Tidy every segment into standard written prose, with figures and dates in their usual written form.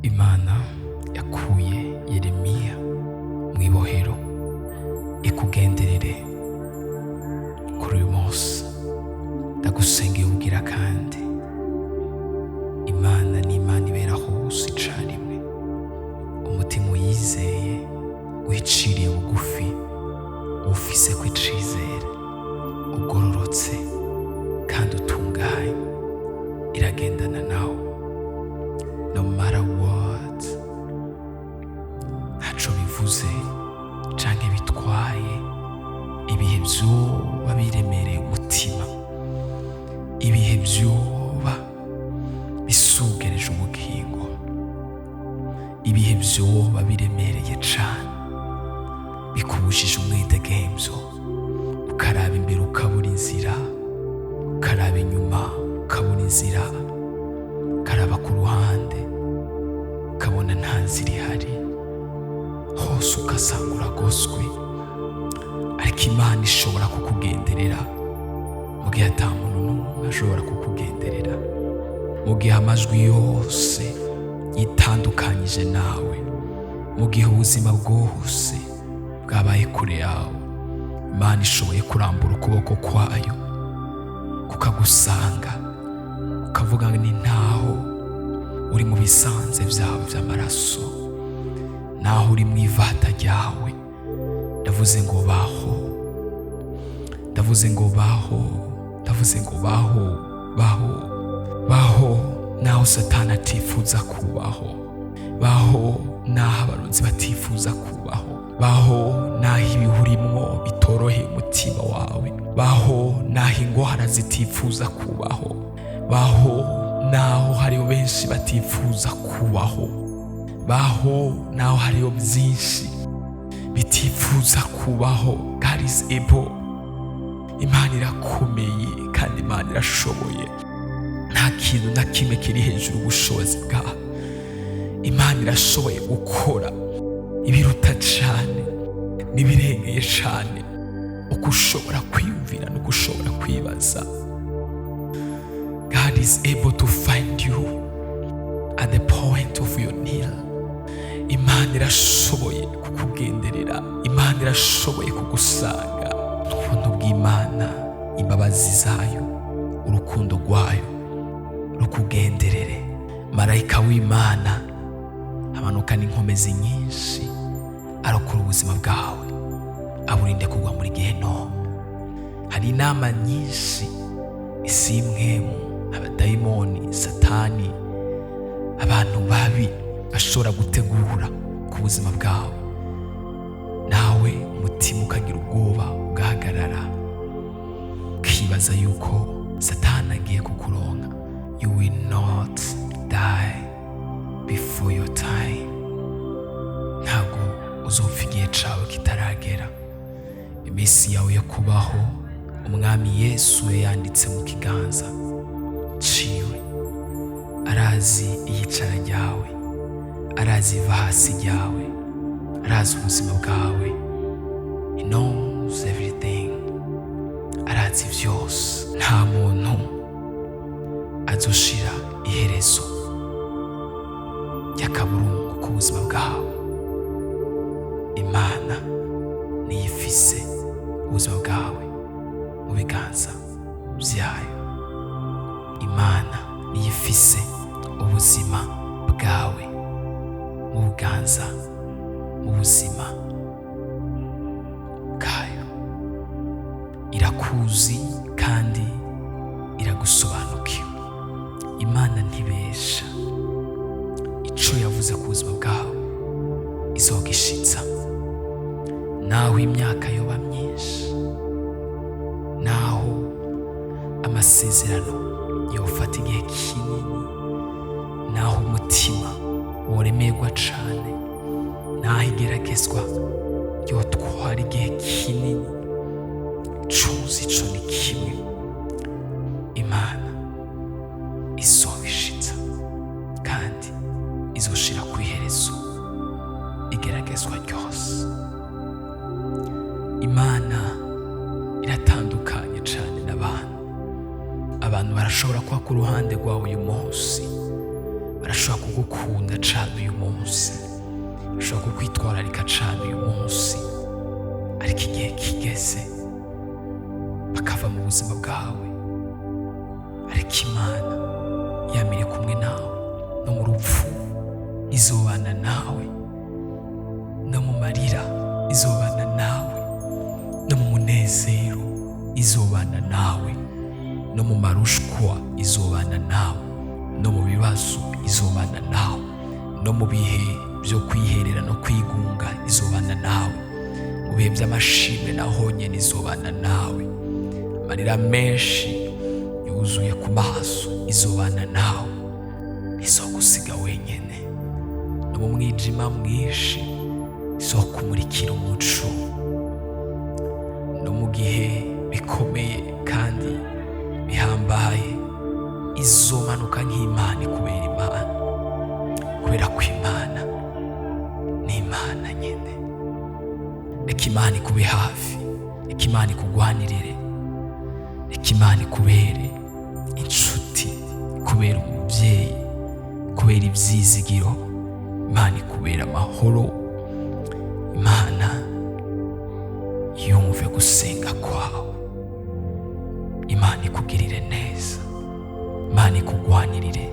Imana yakuye Yeremiya mu ibohero ikugenderere kuri uyu munsi. Ndagusengeye ubwira kandi Imana ni Imana ibera hose icarimwe. Umutima uyizeye wiciriye bugufi, ufise kw'icizere, ugororotse kandi utunganye, iragendana nawe no matter what. Ntaco bivuze canke bitwaye, ibihe vyoba biremereye umutima, ibihe vyoba bisugereje ubugingo, ibihe vyoba biremereye cane bikubujije umwidegemvyo, ukaraba imbere ukabura inzira, ukaraba inyuma ukabura inzira, ukaraba ku ruhande ukabona nta nzira ihari, hose ugasanga uragoswe. Ariko Imana ishobora kukugenderera mu gihe ata muntu n'umwe ashobora kukugenderera, mu gihe amajwi yose yitandukanyije nawe, mu gihe ubuzima bwose bwabaye kure yawe. Imana ishoboye kurambura ukuboko kwayo kukagusanga, ukavuga ni ntaho uri mu bisanze vyawe vy'amaraso, naho uri mu ivata ryawe. Ndavuze ngo baho, ndavuze ngo baho, ndavuze ngo baho, baho, baho naho Satani atifuza kubaho, baho naho abaronzi batifuza kubaho, baho naho ibihurimwo bitoroheye umutima wawe, baho naho ingwara zitifuza kubaho, baho naho hariho benshi batifuza kubaho, baho naho hariho byinshi bitifuza kubaho. God is able. Imana irakomeye kandi Imana irashoboye. Nta kintu na kimwe kiri hejuru ubushobozi bwawe. Imana irashoboye gukora ibiruta cane n'ibirengeye cane uko ushobora kwiyumvira n'uko ushobora kwibaza. God is able to find you at the point of your need. Imana irashoboye kukugenderera, Imana irashoboye kugusanga. Urukundo bw'Imana, imbabazi zayo, urukundo rwayo rukugenderere. Marayika w'Imana amanukana inkomezi nyinshi, arokora ubuzima bwawe, aburinde kugwa muri gehinomu. Hari inama nyinshi isi y'imwemu, abadayimoni, Satani, abantu babi bashobora gutegura ku buzima bwawe, nawe umutima ukagira ubwoba, ugahagarara ukibaza yuko Satani agiye kukuronka. You will not die before your time. Ntabwo uzopfa igihe cawe kitaragera. Iminsi yawe yo kubaho Umwami Yesu yanditse mu kiganza ciwe. Arazi iyicara ryawe, arazi iva hasi ryawe, arazi ubuzima bwawe. He knows everything. Arazi vyose. Nta muntu azoshira iherezo ry'akaburungu ku buzima bwawe. Imana niyo ifise ubuzima bwawe mu biganza vyayo. Imana niyo ifise ubuzima bwawe mu biganza, mu buzima bwayo. Irakuzi kandi iragusobanukiwe. Imana ntibesha. Ico yavuze ku buzima bwawe izogishitsa. Naho imyaka yoba myinshi, naho amasezerano yofata igihe kinini, naho umutima woremerwa cane, naho igeragezwa ryotwara igihe kinini, cuzi ico ni kimwe: Imana izobishitsa kandi izoshira kw'iherezo igeragezwa ryose. Imana iratandukanye cane n'abantu. Abantu barashobora kuba ku ruhande rwawe uyu munsi, barashobora kugukunda cane uyu munsi, ashobora kukwitwararika cane uyu munsi, ariko igihe kigeze bakava mu buzima bwawe, ariko Imana yamire kumwe nawe no mu rupfu izobana nawe, no mu marira izobana nawe, no mu munezero izobana nawe, no mu marushwa izobana nawe, no mu bibazo izobana nawe, no mu bihe byo kwiherera no kwigunga izobana nawe, mu bihe by'amashimwe naho nyene izobana nawe, amarira menshi yuzuye ku maso izobana nawe, ntizogusiga wenyene, no mu mwijima mwinshi izokumurikira umuco, no mu gihe bikomeye kandi bihambaye izomanuka nk'Imana ikubera Imana, kubera ko Imana ni Imana nyene. Reka Imana ikube hafi, reka Imana ikugwanirire, reka Imana ikubere inshuti, ikubera umubyeyi, ikubera ivyizigiro, Imana ikubera amahoro, Imana yumve gusenga kwawe, Imana ikugirire neza, Imana ikugwanirire,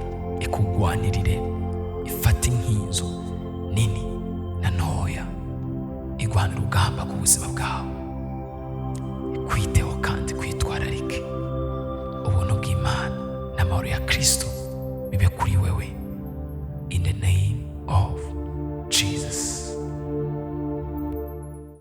ifate inkinzo nini na ntoya, igwana urugamba ku buzima bwawe, ikwiteho kandi kwitwararike. Ubuntu bw'Imana n'amahoro ya Kristo bibe kuri wewe in the name